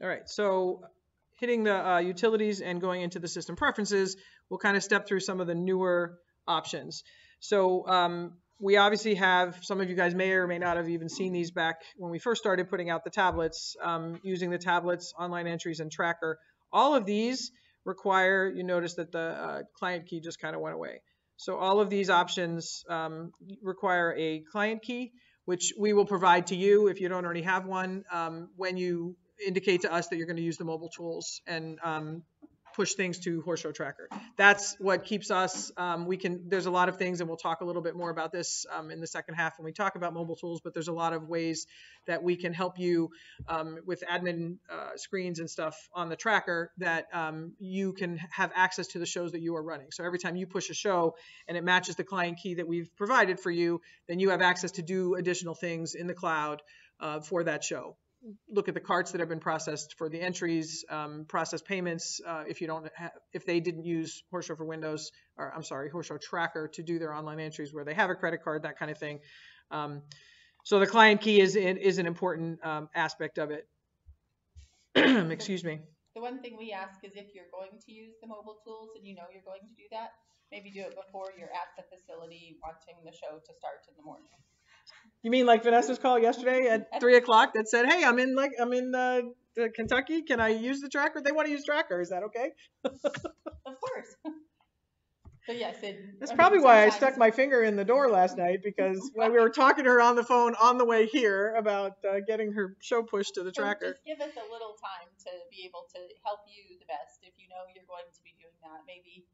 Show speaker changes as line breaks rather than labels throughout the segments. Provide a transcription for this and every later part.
All right, so hitting the utilities and going into the system preferences, we'll kind of step through some of the newer options. So we obviously have, some of you guys may or may not have even seen these back when we first started putting out the tablets, using the tablets, online entries, and tracker. All of these require, you notice that the client key just kind of went away. So all of these options require a client key, which we will provide to you if you don't already have one when you indicate to us that you're going to use the mobile tools and push things to Horse Show Tracker. That's what keeps us, there's a lot of things, and we'll talk a little bit more about this in the second half when we talk about mobile tools, but there's a lot of ways that we can help you with admin screens and stuff on the tracker that you can have access to the shows that you are running. So every time you push a show and it matches the client key that we've provided for you, then you have access to do additional things in the cloud for that show. Look at the carts that have been processed for the entries, process payments if they didn't use Horse Show for Windows, or I'm sorry, Horse Show Tracker to do their online entries where they have a credit card, that kind of thing. So the client key is an important aspect of it. Excuse me.
The one thing we ask is if you're going to use the mobile tools and you know you're going to do that, maybe do it before you're at the facility wanting the show to start in the morning.
You mean like Vanessa's call yesterday at 3 o'clock that said, "Hey, I'm in Kentucky. Can I use the tracker?" They want to use tracker. Is that okay?
Of course. So yes,
that's probably why I stuck my finger in the door last night, because when we were talking to her on the phone on the way here about getting her show pushed to the tracker.
Just give us a little time to be able to help you the best. If you know you're going to be doing that, maybe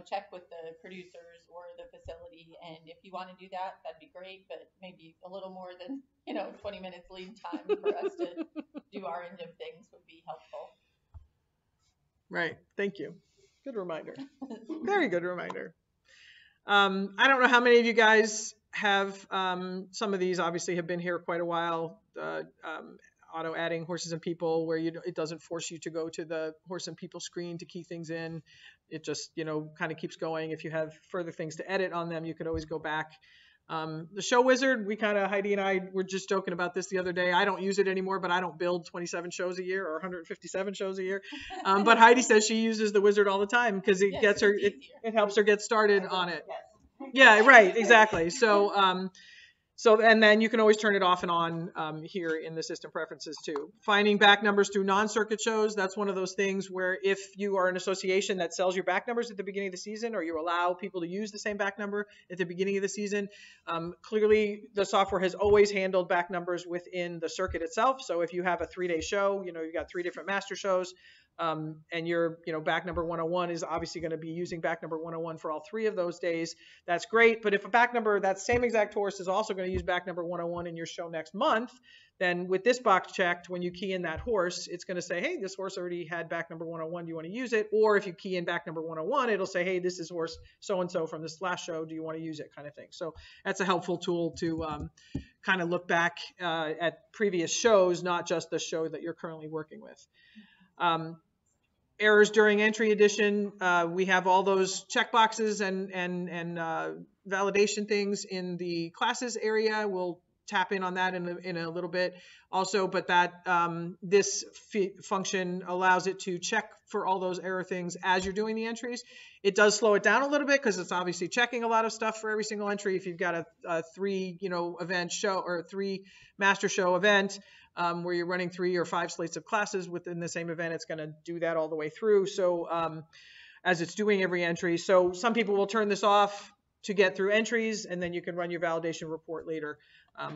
check with the producers or the facility, and if you want to do that, that'd be great, but maybe a little more than 20 minutes lead time for us to do our end of things would be helpful.
Right. Thank you. Good reminder. Very good reminder. I don't know how many of you guys have some of these obviously have been here quite a while. Auto adding horses and people, where it doesn't force you to go to the horse and people screen to key things in. It just kind of keeps going. If you have further things to edit on them, you can always go back. The show wizard, Heidi and I were just joking about this the other day. I don't use it anymore, but I don't build 27 shows a year or 157 shows a year. But Heidi says she uses the wizard all the time because it gets her, it helps her get started on it. Yeah, right, exactly. So, and then you can always turn it off and on here in the system preferences too. Finding back numbers through non-circuit shows, that's one of those things where if you are an association that sells your back numbers at the beginning of the season, or you allow people to use the same back number at the beginning of the season, clearly the software has always handled back numbers within the circuit itself. So if you have a 3-day show, you've got 3 different master shows, and your back number 101 is obviously going to be using back number 101 for all 3 of those days. That's great. But if a back number, that same exact horse, is also going to use back number 101 in your show next month, then with this box checked, when you key in that horse, it's going to say, hey, this horse already had back number 101. Do you want to use it? Or if you key in back number 101, it'll say, hey, this is horse so-and-so from this last show. Do you want to use it, kind of thing. So that's a helpful tool to kind of look back at previous shows, not just the show that you're currently working with. Errors during entry edition, we have all those checkboxes and validation things in the classes area. We'll tap in on that in a little bit also, but that this function allows it to check for all those error things as you're doing the entries. It does slow it down a little bit because it's obviously checking a lot of stuff for every single entry. If you've got a 3 event show or 3 master show event, where you're running 3 or 5 slates of classes within the same event, it's going to do that all the way through. So as it's doing every entry. So some people will turn this off to get through entries, and then you can run your validation report later.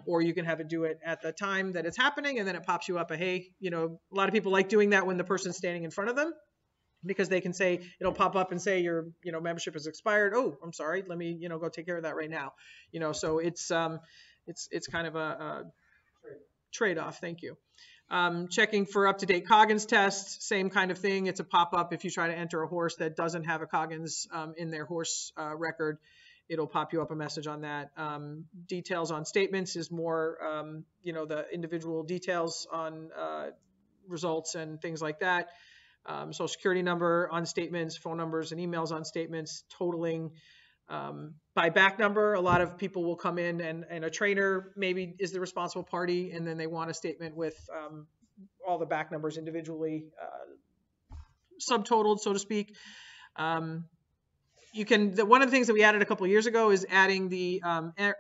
Or you can have it do it at the time that it's happening, and then it pops you up hey, a lot of people like doing that when the person's standing in front of them, because they can say, it'll pop up and say your, membership is expired. Oh, I'm sorry. Let me, go take care of that right now. So it's kind of a trade-off. Thank you. Checking for up-to-date Coggins tests, same kind of thing. It's a pop-up if you try to enter a horse that doesn't have a Coggins in their horse record. It'll pop you up a message on that. Details on statements is more, the individual details on results and things like that. Social security number on statements, phone numbers and emails on statements, totaling by back number. A lot of people will come in and a trainer maybe is the responsible party, and then they want a statement with all the back numbers individually subtotaled, so to speak. You can, one of the things that we added a couple of years ago is adding the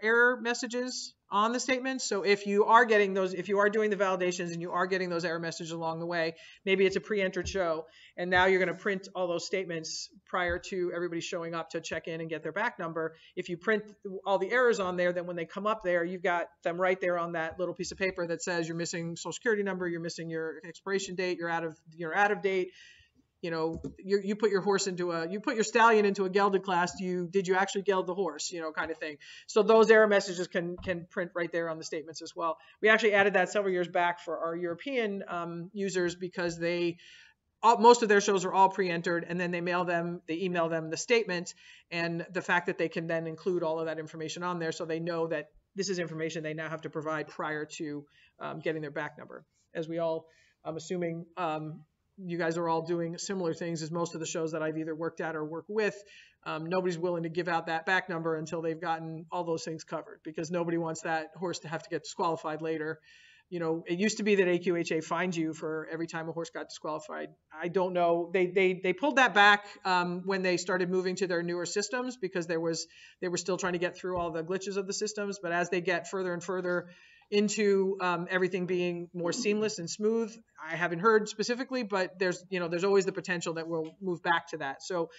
error messages on the statements. So if you are getting those, if you are doing the validations and you are getting those error messages along the way, maybe it's a pre-entered show, and now you're going to print all those statements prior to everybody showing up to check in and get their back number. If you print all the errors on there, then when they come up there, you've got them right there on that little piece of paper that says you're missing social security number, you're missing your expiration date, you're out of date. You know, you put your horse into you put your stallion into a gelded class. Did you actually geld the horse? You know, kind of thing. So those error messages can print right there on the statements as well. We actually added that several years back for our European users because most of their shows are all pre-entered, and then they email them the statement, and the fact that they can then include all of that information on there, so they know that this is information they now have to provide prior to getting their back number. As we all, I'm assuming. You guys are all doing similar things as most of the shows that I've either worked at or work with. Nobody's willing to give out that back number until they've gotten all those things covered, because nobody wants that horse to have to get disqualified later. You know, it used to be that AQHA fined you for every time a horse got disqualified. I don't know. They pulled that back when they started moving to their newer systems, because they were still trying to get through all the glitches of the systems. But as they get further and further into everything being more seamless and smooth, I haven't heard specifically, but there's always the potential that we'll move back to that. So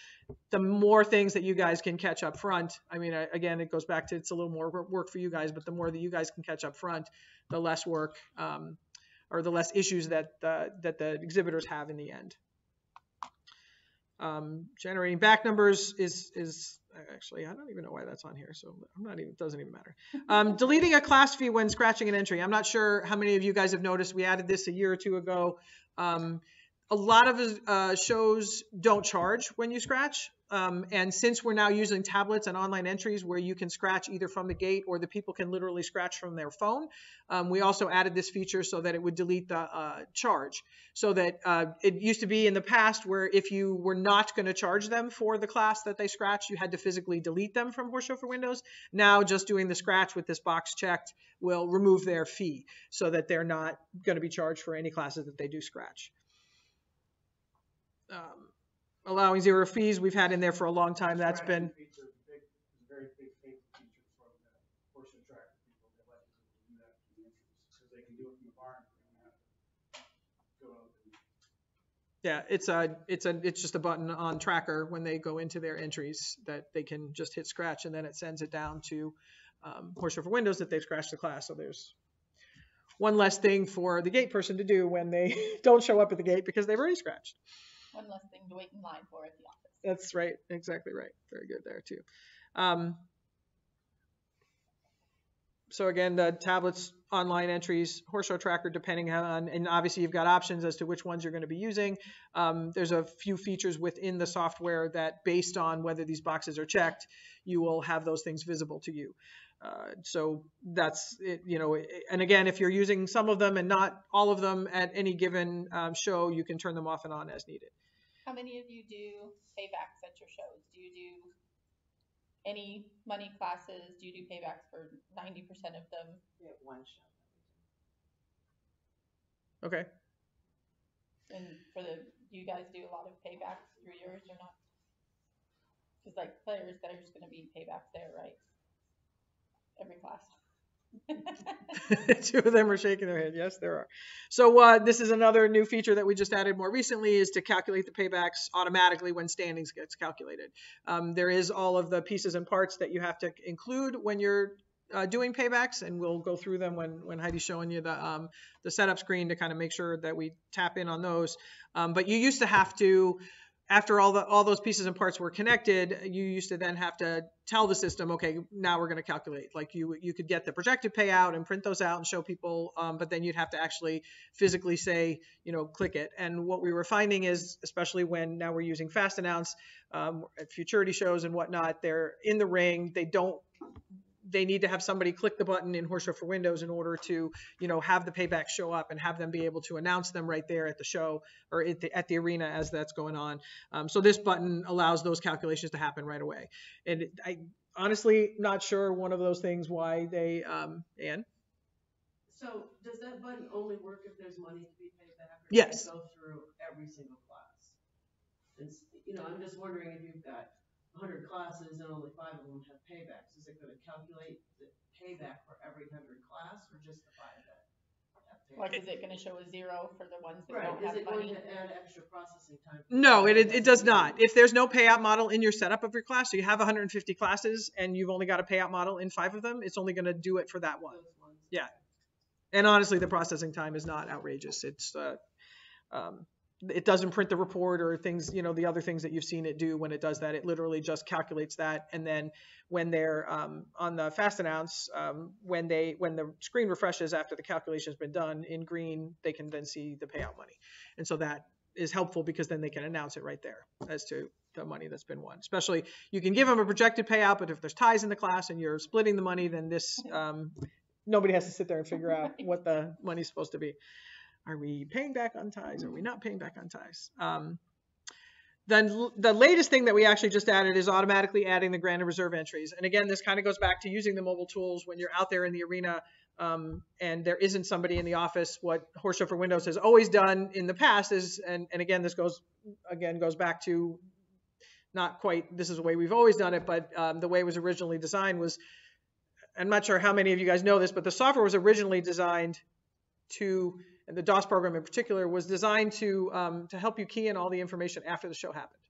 the more things that you guys can catch up front, I mean, again, it goes back to, it's a little more work for you guys, but the more that you guys can catch up front, the less work or the less issues that the exhibitors have in the end. Generating back numbers is actually, I don't even know why that's on here, so it doesn't even matter. Deleting a class fee when scratching an entry. I'm not sure how many of you guys have noticed. We added this a year or two ago. A lot of shows don't charge when you scratch. And since we're now using tablets and online entries where you can scratch either from the gate or the people can literally scratch from their phone, we also added this feature so that it would delete the charge. So that it used to be in the past where if you were not going to charge them for the class that they scratched, you had to physically delete them from Horse Show for Windows. Now just doing the scratch with this box checked will remove their fee so that they're not going to be charged for any classes that they do scratch. Allowing zero fees, we've had in there for a long time. That's been
It's a very big feature from the Horse Show Tracker people. They like to do that from the entries because they can do it from the barn. They don't have to go out and...
Yeah, it's just a button on Tracker when they go into their entries that they can just hit scratch, and then it sends it down to Horse Show for Windows that they've scratched the class. So there's one less thing for the gate person to do when they don't show up at the gate because they've already scratched.
One less thing to wait in line for at the office.
That's right. Exactly right. Very good there too. So again, the tablets, online entries, Horse Show Tracker, depending on, and obviously you've got options as to which ones you're going to be using. There's a few features within the software that, based on whether these boxes are checked, you will have those things visible to you. So that's it, you know, and again, if you're using some of them and not all of them at any given show, you can turn them off and on as needed.
How many of you do paybacks at your shows? Do you do any money classes? Do you do paybacks for 90% of them?
We have one show.
Okay.
And do you guys do a lot of paybacks through yours or not? Because like players, there's going to be paybacks there, right? Every class.
Two of them are shaking their head. Yes, there are. So this is another new feature that we just added more recently, is to calculate the paybacks automatically when standings gets calculated. There is all of the pieces and parts that you have to include when you're doing paybacks, and we'll go through them when Heidi's showing you the setup screen to kind of make sure that we tap in on those. But you used to have to, after all those pieces and parts were connected, you used to then have to tell the system, okay, now we're going to calculate. Like you could get the projected payout and print those out and show people, but then you'd have to actually physically say, you know, click it. And what we were finding is, especially when now we're using Fast Announce at futurity shows and whatnot, they're in the ring. They need to have somebody click the button in Horse Show for Windows in order to, you know, have the payback show up and have them be able to announce them right there at the show or at the arena as that's going on. So this button allows those calculations to happen right away. And I honestly not sure one of those things why they, Ann?
So does that button only work if there's money to be paid back? Or
Yes.
does it go through every single class? And, I'm just wondering if you've got 100 classes and only 5 of them have paybacks, is it going to calculate the payback for every 100 class or just the 5 that have payback?
Like, is it going to show a 0 for the ones that
Right,
don't
is
have
it going
money?
to add extra processing time?
No, it does not. If there's no payout model in your setup of your class, so you have 150 classes and you've only got a payout model in 5 of them, it's only going to do it for that one.
Those ones.
Yeah. And honestly, the processing time is not outrageous. It doesn't print the report or things, the other things that you've seen it do when it does that. It literally just calculates that. And then when they're on the fast announce, when the screen refreshes after the calculation has been done in green, they can then see the payout money. And so that is helpful because then they can announce it right there as to the money that's been won. Especially, you can give them a projected payout, but if there's ties in the class and you're splitting the money, then this nobody has to sit there and figure out what the money's supposed to be. Are we paying back on ties? Are we not paying back on ties? Then the latest thing that we actually just added is automatically adding the grand and reserve entries. And again, this kind of goes back to using the mobile tools when you're out there in the arena and there isn't somebody in the office. What Horse Show for Windows has always done in the past is, and again, this goes back to not quite, this is the way we've always done it, but the way it was originally designed was, I'm not sure how many of you guys know this, but the software was originally designed to, and the DOS program in particular, was designed to help you key in all the information after the show happened.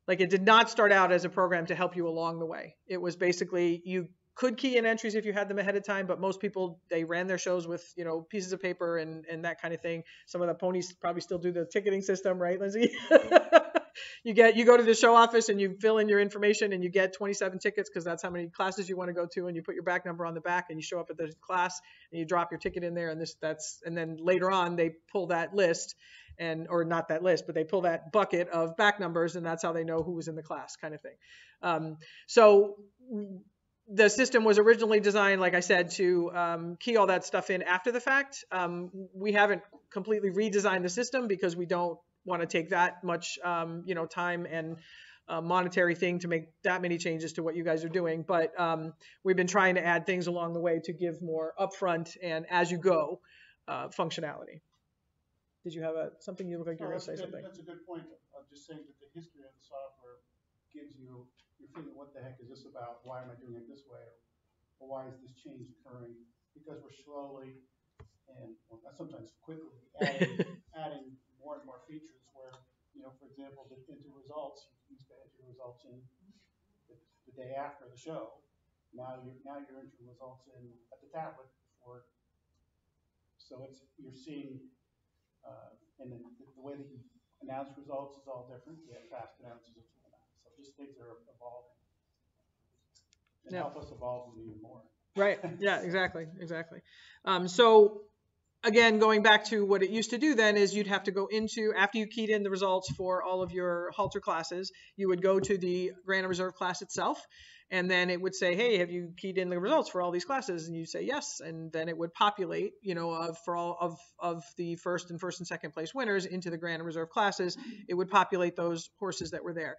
Like, it did not start out as a program to help you along the way. It was basically, you could key in entries if you had them ahead of time, but most people, they ran their shows with, pieces of paper and that kind of thing. Some of the ponies probably still do the ticketing system, right, Lindsay? You go to the show office and you fill in your information and you get 27 tickets because that's how many classes you want to go to, and you put your back number on the back and you show up at the class and you drop your ticket in there, and and then later on they pull that list or not that list, but they pull that bucket of back numbers, and that's how they know who was in the class, kind of thing. So the system was originally designed, like I said, to key all that stuff in after the fact. We haven't completely redesigned the system because we don't want to take that much, time and monetary thing to make that many changes to what you guys are doing. But we've been trying to add things along the way to give more upfront and as you go functionality. Did you have something you look like you were going to say something?
That's a good point. I'm just saying that the history of the software gives you, you're thinking, what the heck is this about? Why am I doing it this way? Or why is this change occurring? Because we're slowly and sometimes quickly adding more and more features where, for example, the enter results, you used to enter results in the day after the show. Now you're entering results in at the tablet before. So you're seeing, and the way that you announce results is all different. You have fast announces and so just things are evolving and help us evolve them even more.
Right. Yeah. Exactly. So again, going back to what it used to do then is you'd have to go into, after you keyed in the results for all of your halter classes, you would go to the Grand and Reserve class itself, and then it would say, hey, have you keyed in the results for all these classes? And you say yes, and then it would populate, for all of the first and second place winners into the Grand and Reserve classes. It would populate those horses that were there.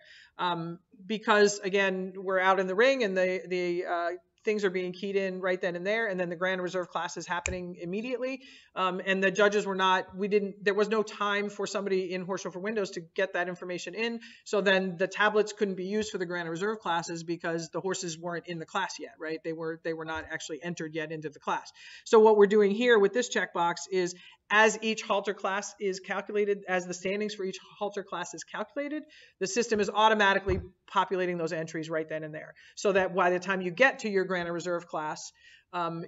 Because, again, we're out in the ring and the things are being keyed in right then and there, and then the Grand and Reserve class is happening immediately. And the judges there was no time for somebody in Horse Show for Windows to get that information in. So then the tablets couldn't be used for the Grand and Reserve classes because the horses weren't in the class yet, right? They were not actually entered yet into the class. So what we're doing here with this checkbox is, as each halter class is calculated, as the standings for each halter class is calculated, the system is automatically populating those entries right then and there. So that by the time you get to your Grand and Reserve class,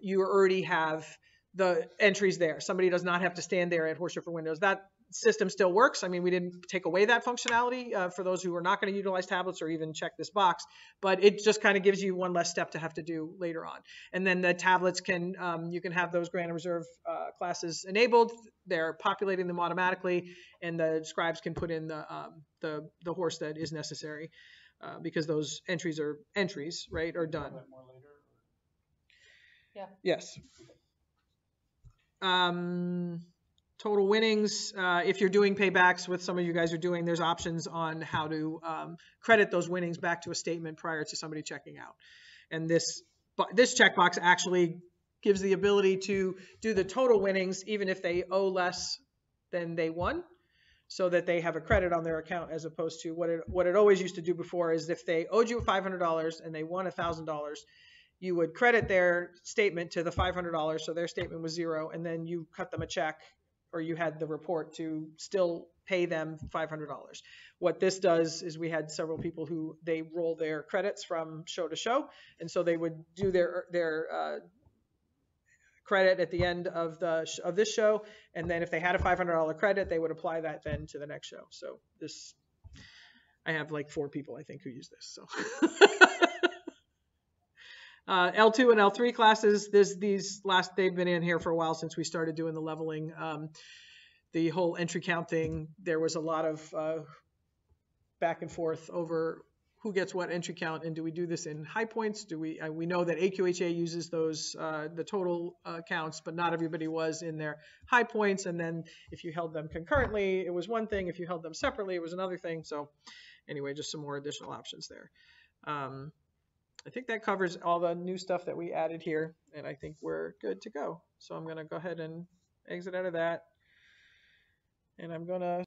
you already have the entries there. Somebody does not have to stand there at Horse Show for Windows. That system still works. I mean, we didn't take away that functionality for those who are not going to utilize tablets or even check this box, but it just kind of gives you one less step to have to do later on. And then the tablets you can have those Grand and Reserve classes enabled. They're populating them automatically, and the scribes can put in the horse that is necessary because those entries, right, are done.
Yeah.
Yes. Total winnings, if you're doing paybacks, with some of you guys are doing, there's options on how to credit those winnings back to a statement prior to somebody checking out. And this checkbox actually gives the ability to do the total winnings even if they owe less than they won, so that they have a credit on their account, as opposed to what it always used to do before is if they owed you $500 and they won $1,000, you would credit their statement to the $500, so their statement was zero, and then you cut them a check, or you had the report to still pay them $500. What this does is we had several people who they roll their credits from show to show, and so they would do their credit at the end of this show, and then if they had a $500 credit, they would apply that then to the next show. So this, I have like 4 people I think who use this. So L2 and L3 classes, they've been in here for a while since we started doing the leveling. The whole entry counting, there was a lot of back and forth over who gets what entry count, and do we do this in high points? Do we know that AQHA uses those the total counts, but not everybody was in their high points. And then if you held them concurrently, it was one thing. If you held them separately, it was another thing. So anyway, just some more additional options there. I think that covers all the new stuff that we added here, and I think we're good to go. So I'm going to go ahead and exit out of that, and I'm going to